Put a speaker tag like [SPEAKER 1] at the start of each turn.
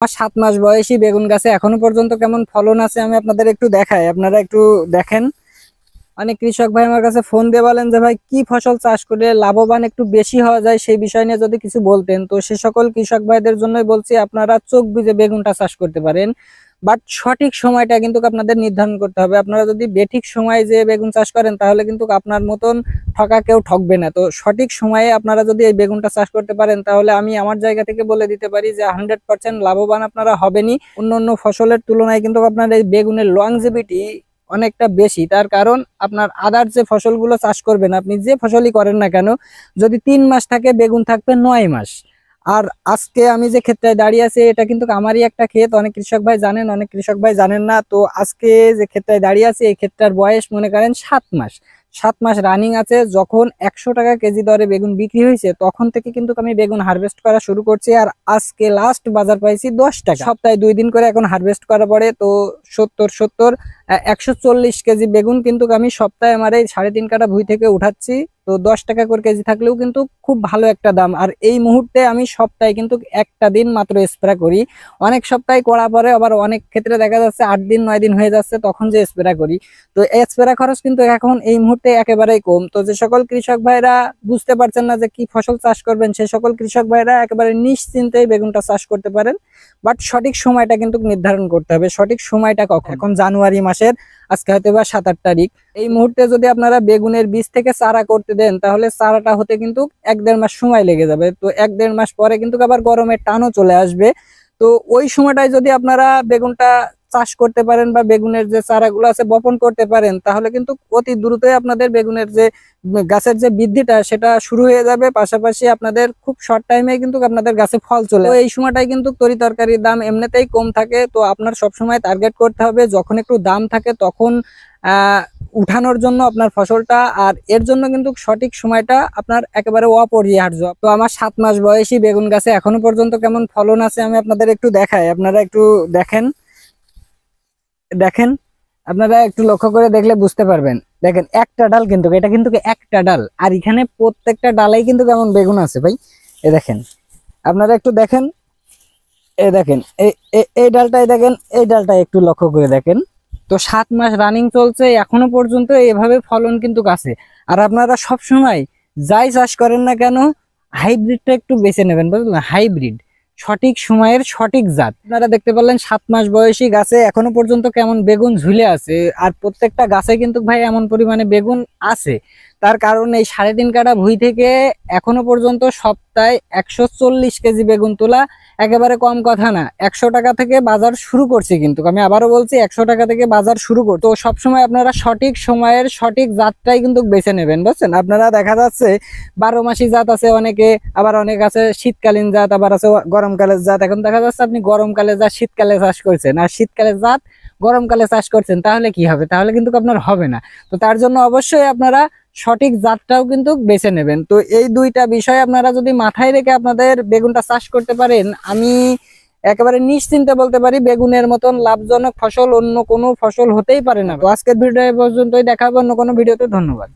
[SPEAKER 1] আমার 7 মাস বয়সী বেগুন গাছে এখনো পর্যন্ত কেমন ফলন আছে আমি আপনাদের একটু দেখাই, আপনারা একটু দেখেন। অনেক কৃষক ভাই আমার কাছে ফোন দিয়ে বলেন যে ভাই কি ফসল চাষ করলে লাভবান একটু বেশি হওয়া যায়, সেই বিষয় নিয়ে যদি কিছু বলতেন। তো সে সকল কৃষক ভাইদের জন্যই বলছি, আপনারা চোখ বুজে বেগুনটা চাষ করতে পারেন, বাট সঠিক সময়টা কিন্তু আপনাদের নির্ধারণ করতে হবে। আপনারা যদি বেঠিক সময়ে যে বেগুন চাষ করেন তাহলে কিন্তু আপনার মতন ঠকা কেউ ঠকবে না। তো সঠিক সময়ে আপনারা যদি এই বেগুনটা চাষ করতে পারেন তাহলে আমি আমার জায়গা থেকে বলে দিতে পারি যে 100% লাভবান আপনারা হবেনই। অন্য অন্য ফসলের তুলনায় কিন্তু আপনার এই বেগুনের লংজিভিটি অনেকটা বেশি। তার কারণ আপনার আদার যে ফসলগুলো চাষ করবেন, আপনি যে ফসলই করেন না কেন, যদি 3 মাস থাকে বেগুন থাকবে 9 মাস। আর আজকে আমি যে ক্ষেতটায় দাঁড়িয়ে আছি এটা কিন্তু আমারই একটা ক্ষেত, অনেক কৃষক ভাই জানেন, অনেক কৃষক ভাই জানেন না। তো আজকে যে ক্ষেতটায় দাঁড়িয়ে আছি এই ক্ষেতটার বয়স মনে করেন 7 মাস। 7 মাস রানিং আছে। যখন 100 টাকা কেজি দরে বেগুন বিক্রি হয়েছে তখন থেকে কিন্তু আমি বেগুন হারভেস্ট করা শুরু করছি। আর আজকে লাস্ট বাজার পাইছি 10 টাকা। সপ্তাহে 2 দিন করে এখন হারভেস্ট করা পড়ে। তো 70 140 কেজি বেগুন কিন্তু আমি সপ্তাহে আমার এই 3.5 কাঠা ভুঁই থেকে উঠাচ্ছি। তো 10 টাকা করে কেজি থাকলেও কিন্তু খুব ভালো একটা দাম। আর এই মুহূর্তে আমি সপ্তাহে কিন্তু একটা দিন মাত্র স্প্রে করি। অনেক সপ্তাহে করা পরে আবার অনেক ক্ষেত্রে দেখা যাচ্ছে 8 দিন 9 দিন হয়ে যাচ্ছে তখন যে স্প্রে করি। তো স্প্রে খরচ কিন্তু এখন এই মুহূর্তে একেবারেই কম। তো যে সকল কৃষক ভাইরা বুঝতে পারছেন না যে কি ফসল চাষ করবেন, সেই সকল কৃষক ভাইরা একেবারে নিশ্চিন্তেই বেগুনটা চাষ করতে পারেন। বাট সঠিক সময়টা কিন্তু নির্ধারণ করতে হবে। সঠিক সময়টা কখন? এখন জানুয়ারি মাসের আজকে হয়তো বা 7-8 তারিখ। এই মুহূর্তে যদি আপনারা বেগুনের বীজ থেকে চারা করতে দেন তাহলে চারাটা হতে কিন্তু 1-1.5 মাস সময় লেগে যাবে। তো 1-1.5 মাস পরে কিন্তু আবার গরমের টানও চলে আসবে। তো ওই সময়টায় যদি আপনারা বেগুনটা চাষ করতে পারেন বা বেগুনের যে চারাগুলো আছে বপন করতে পারেন তাহলে কিন্তু অতি দ্রুতই আপনাদের বেগুনের যে গাছের যে বৃদ্ধিটা সেটা শুরু হয়ে যাবে। পাশাপাশি আপনাদের খুব শর্ট টাইমে কিন্তু আপনাদের গাছে ফল চলে। তো এই সময়টাই কিন্তু তরি তরকারির দাম এমনিতেই কম থাকে। তো আপনার সবসময় টার্গেট করতে হবে যখন একটু দাম থাকে তখন উঠানোর জন্য আপনার ফসলটা। আর এর জন্য কিন্তু সঠিক সময়টা আপনার একেবারে অপরিহার্য। তো আমার 7 মাস বয়সী বেগুন গাছে এখনো পর্যন্ত কেমন ফলন আছে আমি আপনাদের একটু দেখাই, আপনারা একটু দেখেন। দেখেন, আপনারা একটু লক্ষ্য করে দেখলে বুঝতে পারবেন। দেখেন একটা ডাল কিন্তু, এটা কিন্তু একটা ডাল, আর এখানে প্রত্যেকটা ডালাই কিন্তু কেমন বেগুন আছে ভাই। এ দেখেন, আপনারা একটু দেখেন, এ দেখেন এই ডালটাই দেখেন, এই ডালটা একটু লক্ষ্য করে দেখেন। তো 7 মাস রানিং চলছে এখনো পর্যন্ত এভাবে ফলন কিন্তু আছে। আর আপনারা সব সময় যাই চাষ করেন না কেন হাইব্রিডটা একটু বেছে নেবেন, বুঝলেন? হাইব্রিড সঠিক সময়ের সঠিক জাত। আপনারা দেখতে পারলেন 7 মাস বয়সী গাছে এখনো পর্যন্ত কেমন বেগুন ঝুলে আছে। আর প্রত্যেকটা গাছে কিন্তু ভাই এমন পরিমাণে বেগুন আছে। তার কারণ এই 3.5 কাঠা ভুঁই থেকে এখনো পর্যন্ত সপ্তাহে 140 কেজি বেগুন তোলা একেবারে কম কথা না। 100 টাকা থেকে বাজার শুরু করছি, কিন্তু আমি আবারও বলছি 100 টাকা থেকে বাজার শুরু করছি। তো সবসময় আপনারা সঠিক সময়ের সঠিক জাতটাই কিন্তু বেছে নেবেন, বুঝছেন? আপনারা দেখা যাচ্ছে 12 মাসি জাত আছে অনেকে, আবার অনেক আছে শীতকালীন জাত, আবার আছে গরমকালের জাত। এখন দেখা যাচ্ছে আপনি গরমকালে জাত শীতকালে চাষ করছেন, আর শীতকালে জাত গরমকালে চাষ করছেন, তাহলে কি হবে? তাহলে কিন্তু আপনার হবে না। তো তার জন্য অবশ্যই আপনারা সঠিক জাতটাও কিন্তু বেছে নেবেন। তো এই দুইটা বিষয় আপনারা যদি মাথায় রেখে আপনাদের বেগুনটা চাষ করতে পারেন, আমি একেবারে নিশ্চিন্তে বলতে পারি বেগুনের মতন লাভজনক ফসল অন্য কোনো ফসল হতেই পারে না। তো আজকের ভিডিও পর্যন্তই, দেখা হবে অন্য কোনো ভিডিওতে। ধন্যবাদ।